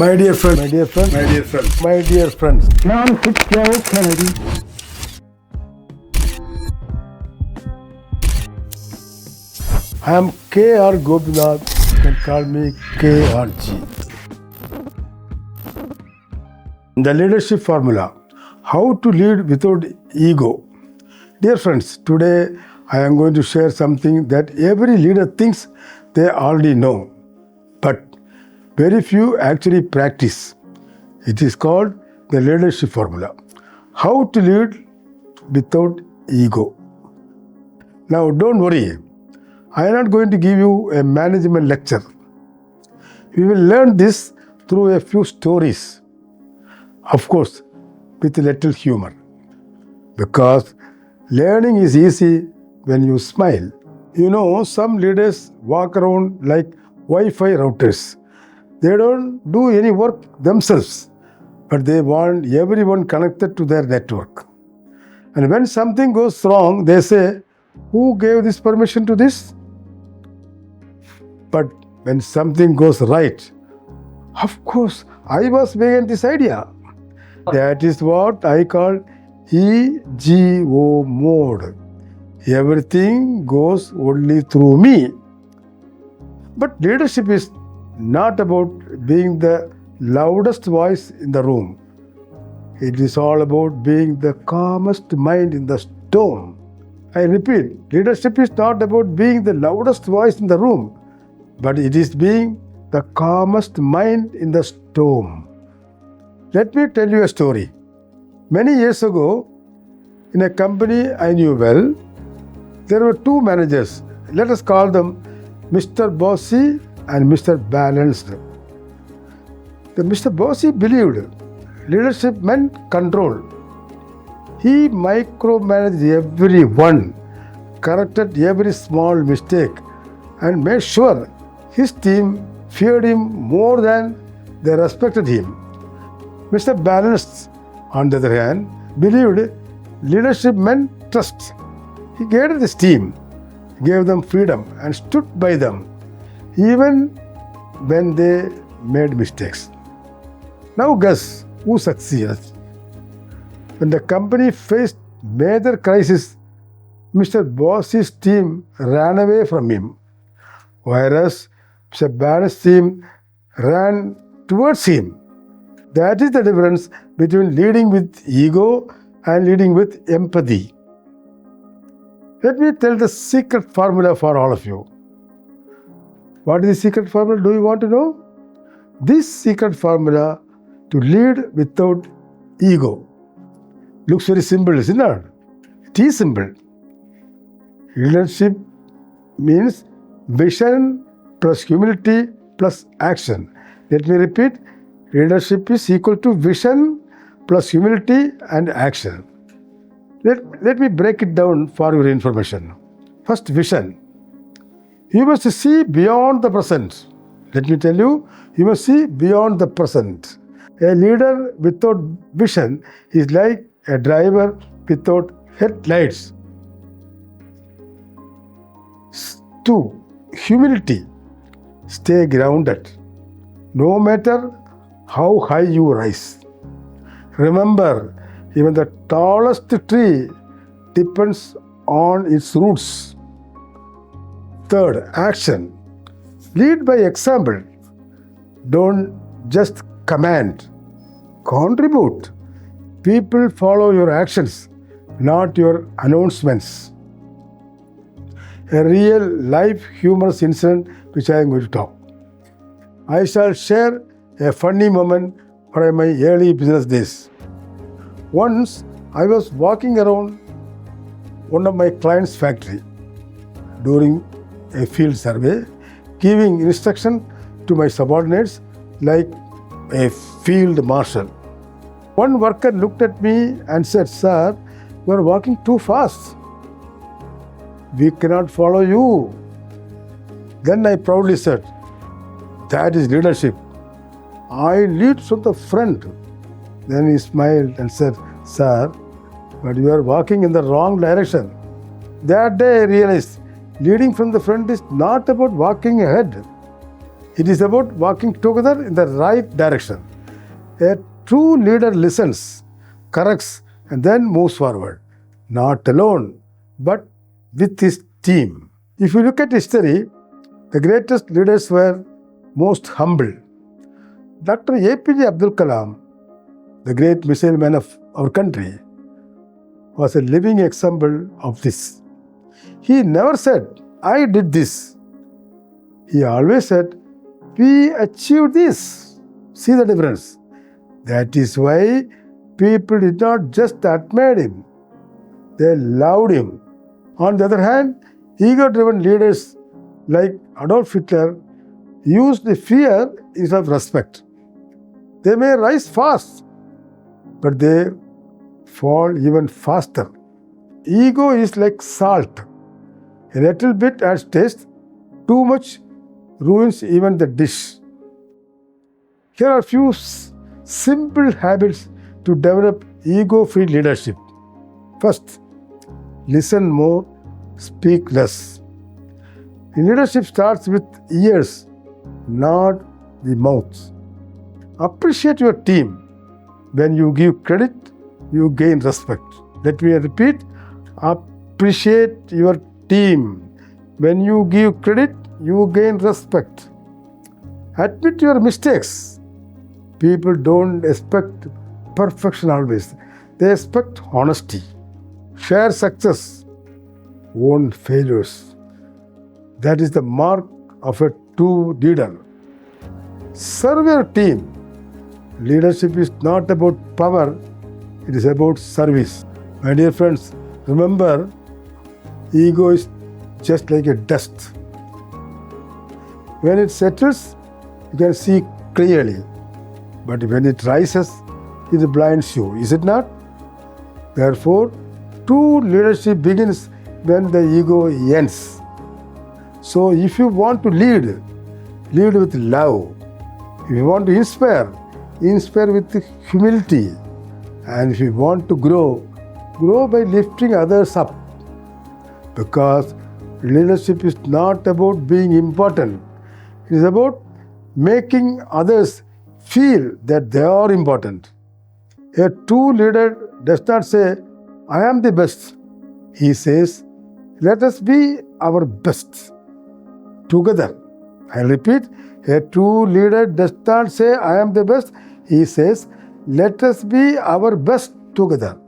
My dear friend, my dear friend, My dear friends, my dear friends. நான் Hitler Kennedy. I am KR Gopinath. You can call me KRG. The leadership formula: how to lead without ego. Dear friends, today I am going to share something that every leader thinks they already know, but very few actually practice. It is called the leadership formula. How to lead without ego. Now, don't worry. I am not going to give you a management lecture. We will learn this through a few stories. Of course, with a little humor. Because learning is easy when you smile. You know, some leaders walk around like Wi-Fi routers. They don't do any work themselves, but they want everyone connected to their network. And when something goes wrong, they say, "Who gave this permission to this?" But when something goes right, of course, I was behind this idea. That is what I call EGO mode. Everything goes only through me. But leadership is not about being the loudest voice in the room. It is all about being the calmest mind in the storm. I repeat, leadership is not about being the loudest voice in the room, but it is being the calmest mind in the storm. Let me tell you a story. Many years ago, in a company I knew well, there were two managers. Let us call them Mr. Bossy and Mr. Balanced. The Mr. Bossy believed leadership meant control. He micromanaged everyone, corrected every small mistake, and made sure his team feared him more than they respected him. Mr. Balanced, on the other hand, believed leadership meant trust. He guided his team, gave them freedom, and stood by them, even when they made mistakes. Now guess who succeeded? When the company faced major crisis, Mr. Bossy's team ran away from him, whereas Mr. Balanced's team ran towards him. That is the difference between leading with ego and leading with empathy. Let me tell the secret formula for all of you. What is the secret formula? Do you want to know? This secret formula to lead without ego looks very simple, isn't it? It is simple. Leadership means vision plus humility plus action. Let me repeat. Leadership is equal to vision plus humility and action. Let me break it down for your information. First, vision. You must see beyond the present. Let me tell you, you must see beyond the present. A leader without vision is like a driver without headlights. 2. Humility. Stay grounded, no matter how high you rise. Remember, even the tallest tree depends on its roots. 3rd, action. Lead by example. Don't just command. Contribute. People follow your actions, not your announcements. A real life humorous incident which I am going to talk. I shall share a funny moment from my early business days. Once I was walking around one of my client's factory during a field survey, giving instruction to my subordinates like a field marshal. One worker looked at me and said, "Sir, you are walking too fast. We cannot follow you." Then I proudly said, "That is leadership. I lead from the front." Then he smiled and said, "Sir, but you are walking in the wrong direction." That day I realized leading from the front is not about walking ahead. It is about walking together in the right direction. A true leader listens, corrects, and then moves forward. Not alone, but with his team. If you look at history, the greatest leaders were most humble. Dr. APJ Abdul Kalam, the great missile man of our country, was a living example of this. He never said, I did this. He always said, we achieved this. See the difference. That is why people did not just admire him, they loved him. On the other hand, ego-driven leaders like Adolf Hitler used fear instead of respect. They may rise fast, but they fall even faster. Ego is like salt. A little bit adds taste, too much ruins even the dish. Here are a few simple habits to develop ego-free leadership. First, listen more, speak less. Leadership starts with ears, not the mouth. Appreciate your team. When you give credit, you gain respect. Let me repeat, appreciate your team. When you give credit, you gain respect. Admit your mistakes. People don't expect perfection always. They expect honesty. Share success, own failures. That is the mark of a true leader. Serve your team. Leadership is not about power, it is about service. My dear friends, remember, ego is just like a dust. When it settles, you can see clearly. But when it rises, it blinds you, is it not? Therefore, true leadership begins when the ego ends. So if you want to lead, lead with love. If you want to inspire, inspire with humility. And if you want to grow, grow by lifting others up. Because leadership is not about being important. It is about making others feel that they are important. A true leader does not say, I am the best. He says, let us be our best together. I repeat, a true leader does not say, I am the best. He says, let us be our best together.